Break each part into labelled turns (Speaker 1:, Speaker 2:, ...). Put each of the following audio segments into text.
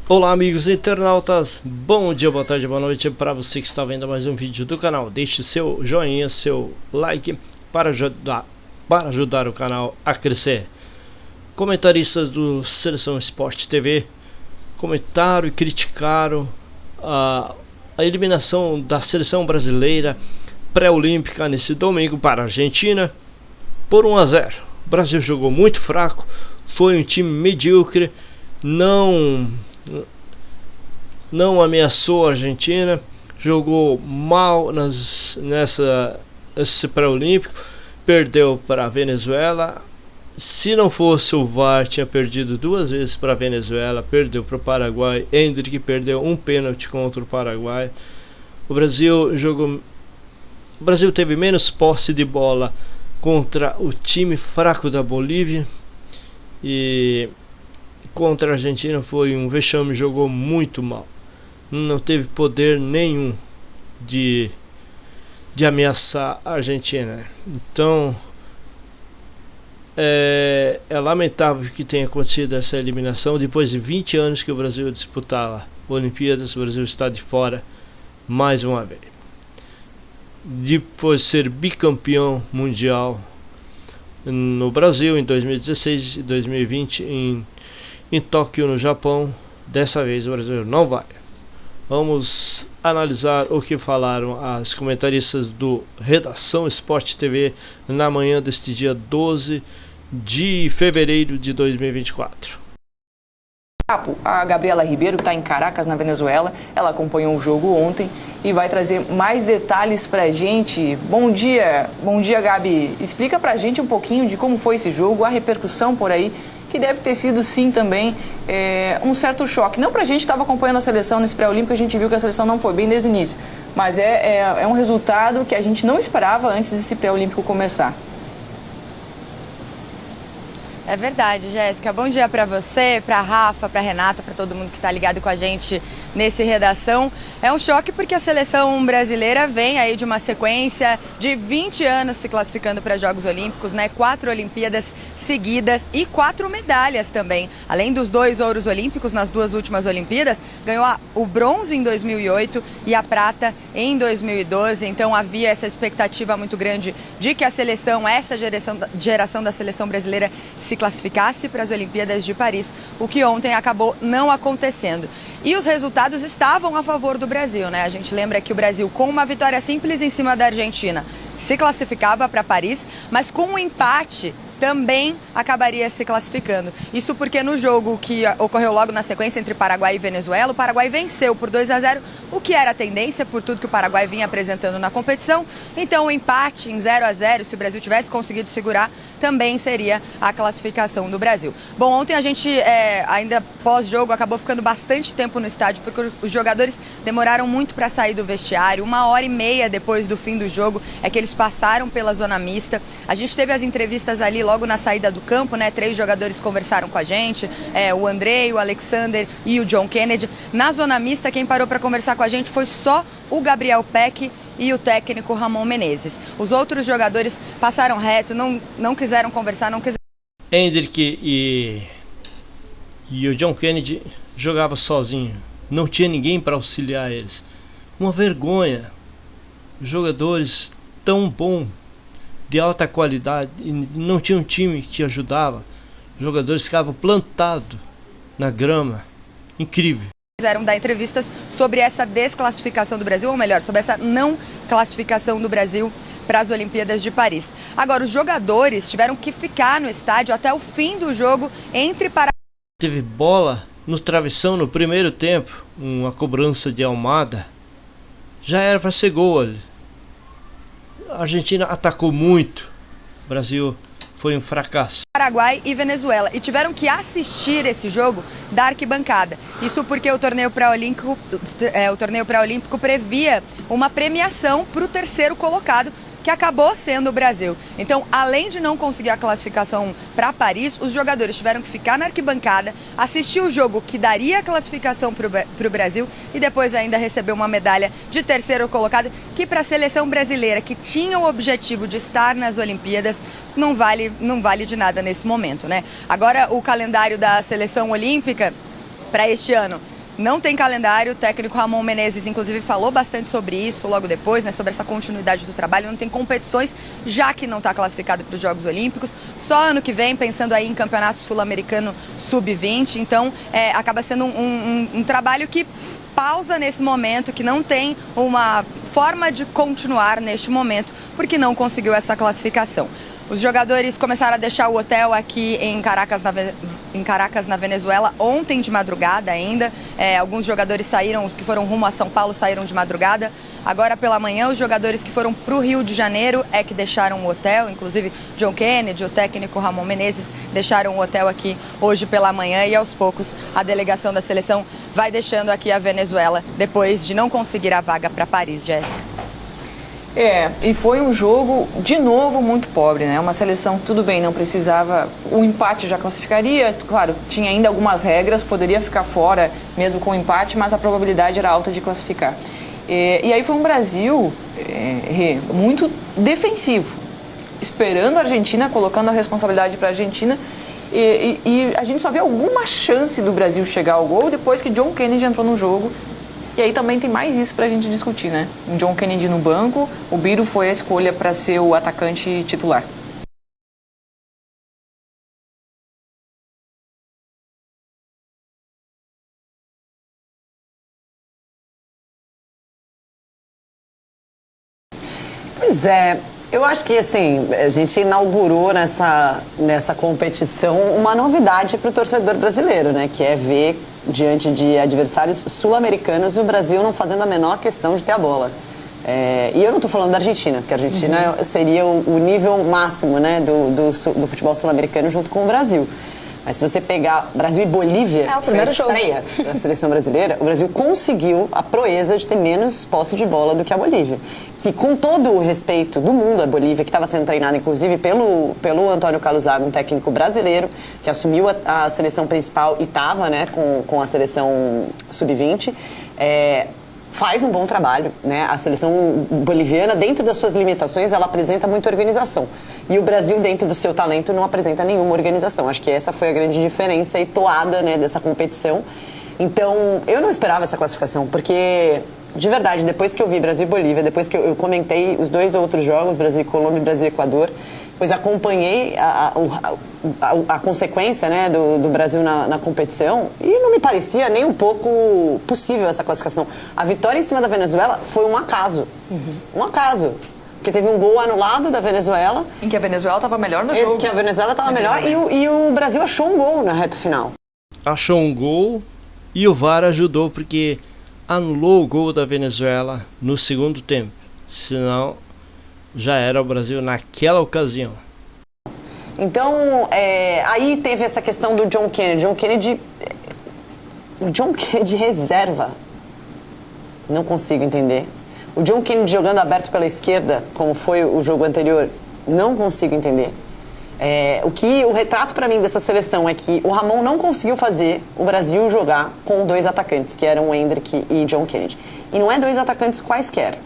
Speaker 1: Olá amigos internautas, bom dia, boa tarde, boa noite para você que está vendo mais um vídeo do canal. Deixe seu joinha, seu like para ajudar o canal a crescer. Comentaristas do Seleção Sport TV comentaram e criticaram a eliminação da seleção brasileira pré-olímpica nesse domingo para a Argentina por 1-0. O Brasil jogou muito fraco, foi um time medíocre, não ameaçou a Argentina, jogou mal nesse pré-olímpico, perdeu para a Venezuela. Se não fosse o VAR, tinha perdido 2 vezes para a Venezuela, perdeu para o Paraguai. Endrick perdeu um pênalti contra o Paraguai. O Brasil teve menos posse de bola contra o time fraco da Bolívia, e contra a Argentina foi um vexame, jogou muito mal. Não teve poder nenhum de ameaçar a Argentina. Então é lamentável que tenha acontecido essa eliminação. Depois de 20 anos que o Brasil disputava Olimpíadas, o Brasil está de fora mais uma vez. Depois de ser bicampeão mundial no Brasil em 2016 e 2020 em Tóquio, no Japão, dessa vez o Brasil não vai. Vamos analisar o que falaram as comentaristas do Redação Sport TV na manhã deste dia 12 de fevereiro de 2024.
Speaker 2: A Gabriela Ribeiro, que está em Caracas, na Venezuela, ela acompanhou o jogo ontem e vai trazer mais detalhes para a gente. Bom dia, Gabi. Explica para a gente um pouquinho de como foi esse jogo, a repercussão por aí, que deve ter sido, sim, também um certo choque. Não para a gente que estava acompanhando a seleção nesse pré-olímpico, a gente viu que a seleção não foi bem desde o início, mas é um resultado que a gente não esperava antes desse pré-olímpico começar.
Speaker 3: É verdade, Jéssica. Bom dia para você, para Rafa, para Renata, para todo mundo que está ligado com a gente nesse Redação. É um choque porque a seleção brasileira vem aí de uma sequência de 20 anos se classificando para Jogos Olímpicos, né? 4 Olimpíadas seguidas e 4 medalhas também. Além dos 2 ouros olímpicos nas 2 últimas Olimpíadas, ganhou o bronze em 2008 e a prata em 2012. Então havia essa expectativa muito grande de que a seleção, essa geração da seleção brasileira se classificasse para as Olimpíadas de Paris, o que ontem acabou não acontecendo. E os resultados estavam a favor do Brasil, né? A gente lembra que o Brasil, com uma vitória simples em cima da Argentina, se classificava para Paris, mas com um empate também acabaria se classificando. Isso porque no jogo que ocorreu logo na sequência entre Paraguai e Venezuela, o Paraguai venceu por 2-0, o que era a tendência por tudo que o Paraguai vinha apresentando na competição. Então o empate em 0-0, se o Brasil tivesse conseguido segurar, também seria a classificação do Brasil. Bom, ontem a gente, ainda pós-jogo, acabou ficando bastante tempo no estádio, porque os jogadores demoraram muito para sair do vestiário. 1h30 depois do fim do jogo é que eles passaram pela zona mista. A gente teve as entrevistas ali logo na saída do campo, né? 3 jogadores conversaram com a gente, o Andrei, o Alexander e o John Kennedy. Na zona mista, quem parou para conversar com a gente foi só o Gabriel Peck e o técnico Ramon Menezes. Os outros jogadores passaram reto, não quiseram conversar, não quiseram...
Speaker 1: Endrick e o John Kennedy jogavam sozinho, não tinha ninguém para auxiliar eles. Uma vergonha. Jogadores tão bons, de alta qualidade, e não tinha um time que ajudava. Os jogadores ficavam plantados na grama. Incrível.
Speaker 3: Fizeram dar entrevistas sobre essa desclassificação do Brasil, ou melhor, sobre essa não classificação do Brasil para as Olimpíadas de Paris. Agora, os jogadores tiveram que ficar no estádio até o fim do jogo entre Paraguai.
Speaker 1: Teve bola no travessão no primeiro tempo, uma cobrança de Almada. Já era para ser gol ali. A Argentina atacou muito, o Brasil foi um fracasso.
Speaker 3: Paraguai e Venezuela, e tiveram que assistir esse jogo da arquibancada. Isso porque o torneio pré-olímpico previa uma premiação para o terceiro colocado, que acabou sendo o Brasil. Então, além de não conseguir a classificação para Paris, os jogadores tiveram que ficar na arquibancada, assistir o jogo que daria a classificação para o Brasil e depois ainda receber uma medalha de terceiro colocado, que para a seleção brasileira, que tinha o objetivo de estar nas Olimpíadas, não vale de nada nesse momento, né? Agora, o calendário da seleção olímpica para este ano não tem calendário. O técnico Ramon Menezes, inclusive, falou bastante sobre isso logo depois, né, sobre essa continuidade do trabalho. Não tem competições, já que não está classificado para os Jogos Olímpicos. Só ano que vem, pensando aí em Campeonato Sul-Americano Sub-20. Então, acaba sendo um trabalho que pausa nesse momento, que não tem uma forma de continuar neste momento, porque não conseguiu essa classificação. Os jogadores começaram a deixar o hotel aqui em Caracas, na Venezuela, ontem de madrugada ainda. Alguns jogadores saíram, os que foram rumo a São Paulo saíram de madrugada. Agora pela manhã, os jogadores que foram para o Rio de Janeiro é que deixaram o hotel, inclusive John Kennedy, o técnico Ramon Menezes, deixaram o hotel aqui hoje pela manhã e aos poucos a delegação da seleção vai deixando aqui a Venezuela depois de não conseguir a vaga para Paris, Jéssica.
Speaker 2: E foi um jogo, de novo, muito pobre, né? Uma seleção, tudo bem, não precisava, o empate já classificaria, claro, tinha ainda algumas regras, poderia ficar fora mesmo com o empate, mas a probabilidade era alta de classificar. E aí foi um Brasil muito defensivo, esperando a Argentina, colocando a responsabilidade para a Argentina, e a gente só vê alguma chance do Brasil chegar ao gol depois que John Kennedy entrou no jogo. E aí também tem mais isso pra gente discutir, né? John Kennedy no banco, o Biro foi a escolha para ser o atacante titular.
Speaker 4: Pois é, eu acho que assim, a gente inaugurou nessa competição uma novidade para o torcedor brasileiro, né? Que é ver, diante de adversários sul-americanos, o Brasil não fazendo a menor questão de ter a bola. E eu não estou falando da Argentina, porque a Argentina seria o nível máximo, né, do futebol sul-americano junto com o Brasil. Mas se você pegar Brasil e Bolívia, que foi a estreia da seleção brasileira, o Brasil conseguiu a proeza de ter menos posse de bola do que a Bolívia. Que, com todo o respeito do mundo, a Bolívia, que estava sendo treinada, inclusive, pelo Antônio Carlos Zago, um técnico brasileiro, que assumiu a seleção principal e estava, né, com a seleção sub-20, faz um bom trabalho, né? A seleção boliviana, dentro das suas limitações, ela apresenta muita organização. E o Brasil, dentro do seu talento, não apresenta nenhuma organização. Acho que essa foi a grande diferença e toada, né, dessa competição. Então, eu não esperava essa classificação, porque, de verdade, depois que eu vi Brasil e Bolívia, depois que eu comentei os dois outros jogos, Brasil e Colômbia e Brasil e Equador, pois acompanhei a consequência, né, do Brasil na competição e não me parecia nem um pouco possível essa classificação. A vitória em cima da Venezuela foi um acaso. Um acaso. Porque teve um gol anulado da Venezuela.
Speaker 2: Em que a Venezuela estava melhor no jogo.
Speaker 4: Que a Venezuela estava melhor e o Brasil achou um gol na reta final.
Speaker 1: Achou um gol e o VAR ajudou porque anulou o gol da Venezuela no segundo tempo. Senão, já era o Brasil naquela ocasião.
Speaker 4: Então, aí teve essa questão do John Kennedy. John Kennedy reserva. Não consigo entender. O John Kennedy jogando aberto pela esquerda, como foi o jogo anterior, não consigo entender. O retrato para mim dessa seleção é que o Ramon não conseguiu fazer o Brasil jogar com dois atacantes, que eram o Endrick e John Kennedy. E não é dois atacantes quaisquer.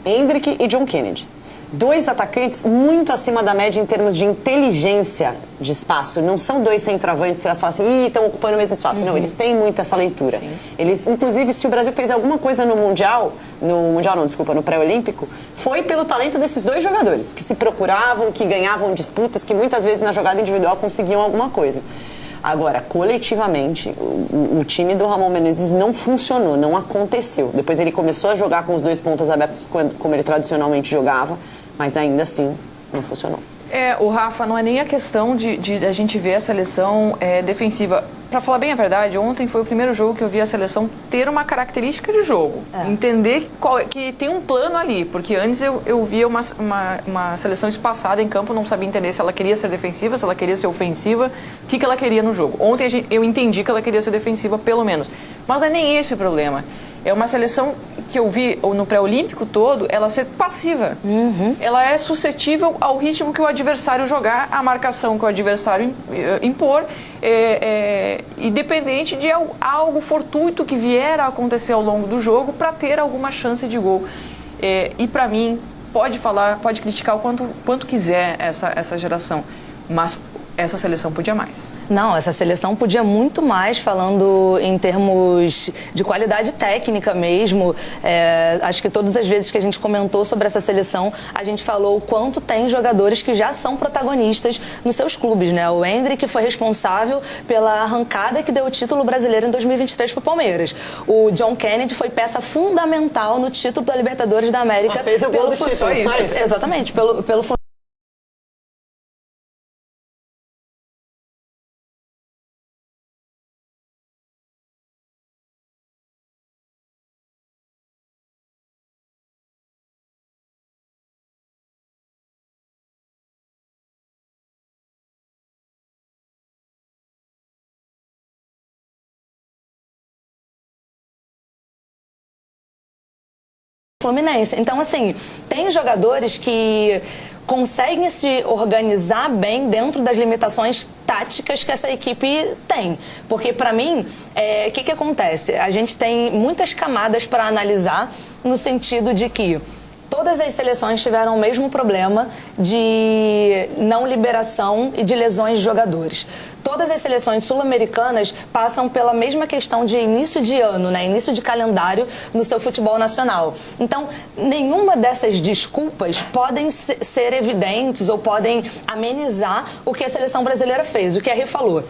Speaker 4: Endrick e John Kennedy. Dois atacantes muito acima da média em termos de inteligência de espaço. Não são dois centroavantes que você vai falar assim, estão ocupando o mesmo espaço. Não, eles têm muito essa leitura. Sim. Eles, inclusive, se o Brasil fez alguma coisa no pré-olímpico, foi pelo talento desses dois jogadores, que se procuravam, que ganhavam disputas, que muitas vezes na jogada individual conseguiam alguma coisa. Agora, coletivamente, o time do Ramon Menezes não funcionou, não aconteceu. Depois ele começou a jogar com os dois pontas abertos, como ele tradicionalmente jogava, mas ainda assim não funcionou.
Speaker 2: O Rafa, não é nem a questão de a gente ver a seleção defensiva. Para falar bem a verdade, ontem foi o primeiro jogo que eu vi a seleção ter uma característica de jogo. Entender que tem um plano ali. Porque antes eu via uma seleção espaçada em campo, não sabia entender se ela queria ser defensiva, se ela queria ser ofensiva, o que ela queria no jogo. Ontem eu entendi que ela queria ser defensiva, pelo menos. Mas não é nem esse o problema. É uma seleção que eu vi no pré-olímpico todo, ela ser passiva. Ela é suscetível ao ritmo que o adversário jogar, à marcação que o adversário impor, independente de algo fortuito que vier a acontecer ao longo do jogo para ter alguma chance de gol. E para mim, pode criticar o quanto quiser essa geração, mas essa seleção podia mais.
Speaker 3: Não, essa seleção podia muito mais, falando em termos de qualidade técnica mesmo. Acho que todas as vezes que a gente comentou sobre essa seleção, a gente falou o quanto tem jogadores que já são protagonistas nos seus clubes, né? O Endrick foi responsável pela arrancada que deu o título brasileiro em 2023 para o Palmeiras. O John Kennedy foi peça fundamental no título da Libertadores da América.
Speaker 4: Só fez o gol do título,
Speaker 3: exatamente, pelo Fluminense. Então, assim, tem jogadores que conseguem se organizar bem dentro das limitações táticas que essa equipe tem. Porque, para mim, o que acontece? A gente tem muitas camadas para analisar, no sentido de que todas as seleções tiveram o mesmo problema de não liberação e de lesões de jogadores. Todas as seleções sul-americanas passam pela mesma questão de início de ano, né? Início de calendário no seu futebol nacional. Então, nenhuma dessas desculpas podem ser evidentes ou podem amenizar o que a seleção brasileira fez, o que a Rê falou.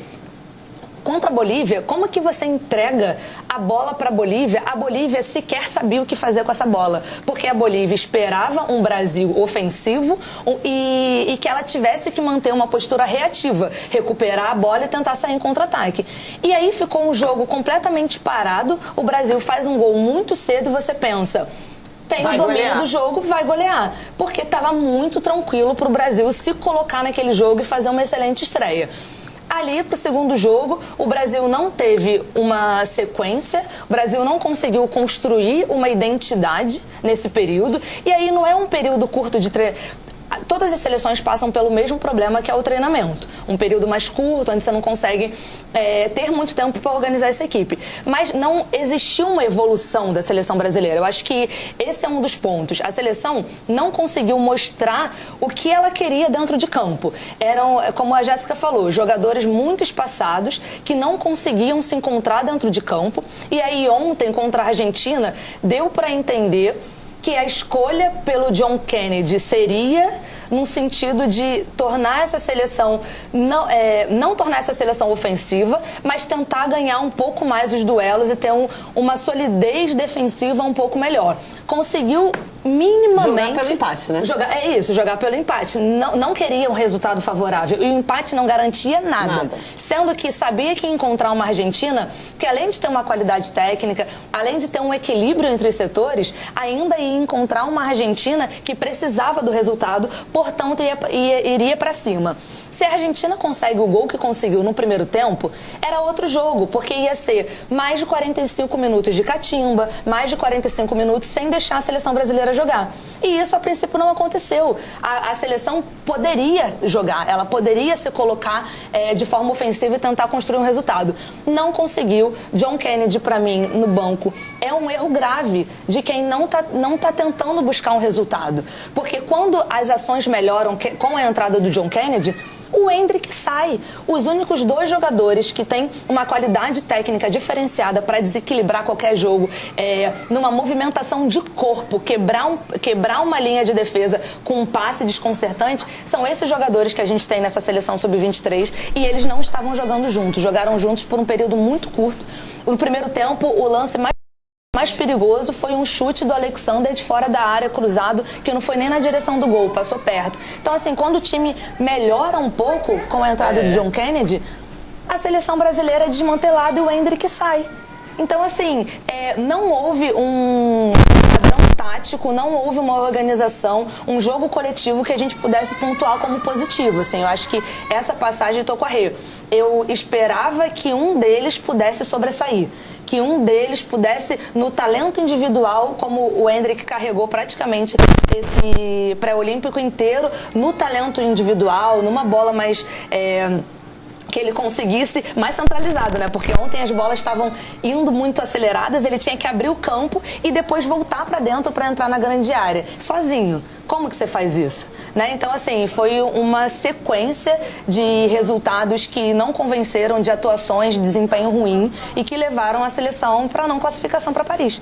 Speaker 3: Contra a Bolívia, como que você entrega a bola para a Bolívia? A Bolívia sequer sabia o que fazer com essa bola, porque a Bolívia esperava um Brasil ofensivo e que ela tivesse que manter uma postura reativa, recuperar a bola e tentar sair em contra-ataque. E aí ficou um jogo completamente parado, o Brasil faz um gol muito cedo e você pensa... Tem o domínio do jogo, vai golear. Porque estava muito tranquilo para o Brasil se colocar naquele jogo e fazer uma excelente estreia. Ali, para o segundo jogo, o Brasil não teve uma sequência, o Brasil não conseguiu construir uma identidade nesse período, e aí não é um período curto de Todas as seleções passam pelo mesmo problema, que é o treinamento. Um período mais curto, onde você não consegue ter muito tempo para organizar essa equipe. Mas não existiu uma evolução da seleção brasileira. Eu acho que esse é um dos pontos. A seleção não conseguiu mostrar o que ela queria dentro de campo. Eram, como a Jéssica falou, jogadores muito espaçados que não conseguiam se encontrar dentro de campo. E aí ontem, contra a Argentina, deu para entender que a escolha pelo John Kennedy seria num sentido de tornar essa seleção, não tornar essa seleção ofensiva, mas tentar ganhar um pouco mais os duelos e ter uma solidez defensiva um pouco melhor. Conseguiu minimamente...
Speaker 4: Jogar pelo empate, né?
Speaker 3: Jogar pelo empate. Não queria um resultado favorável. E o empate não garantia nada. Sendo que sabia que ia encontrar uma Argentina que, além de ter uma qualidade técnica, além de ter um equilíbrio entre os setores, ainda ia encontrar uma Argentina que precisava do resultado, portanto iria para cima. Se a Argentina consegue o gol que conseguiu no primeiro tempo, era outro jogo, porque ia ser mais de 45 minutos de catimba, mais de 45 minutos sem deixar a seleção brasileira jogar. E isso, a princípio, não aconteceu. A seleção poderia jogar, ela poderia se colocar de forma ofensiva e tentar construir um resultado. Não conseguiu. John Kennedy, para mim, no banco, é um erro grave de quem não tá tentando buscar um resultado. Porque quando as ações melhoram com a entrada do John Kennedy, o Endrick sai. Os únicos dois jogadores que têm uma qualidade técnica diferenciada para desequilibrar qualquer jogo, numa movimentação de corpo, quebrar uma linha de defesa com um passe desconcertante, são esses jogadores que a gente tem nessa seleção sub-23, e eles não estavam jogando juntos, jogaram juntos por um período muito curto. No primeiro tempo, o lance mais perigoso foi um chute do Alexander de fora da área, cruzado, que não foi nem na direção do gol, passou perto. Então, assim, quando o time melhora um pouco com a entrada do John Kennedy, a seleção brasileira é desmantelada e o Endrick sai. Então, assim, não houve um padrão tático, não houve uma organização, um jogo coletivo que a gente pudesse pontuar como positivo. Assim, eu acho que essa passagem tô com a Rê. Eu esperava que um deles pudesse sobressair, que um deles pudesse, no talento individual, como o Endrick carregou praticamente esse pré-olímpico inteiro, no talento individual, numa bola mais
Speaker 5: que ele conseguisse mais centralizado, né? Porque ontem as bolas estavam indo muito aceleradas, ele tinha que abrir o campo e depois voltar para dentro para entrar na grande área, sozinho. Como que você faz isso? Né? Então, assim, foi uma sequência de resultados que não convenceram, de atuações de desempenho ruim e que levaram a seleção para não classificação para Paris.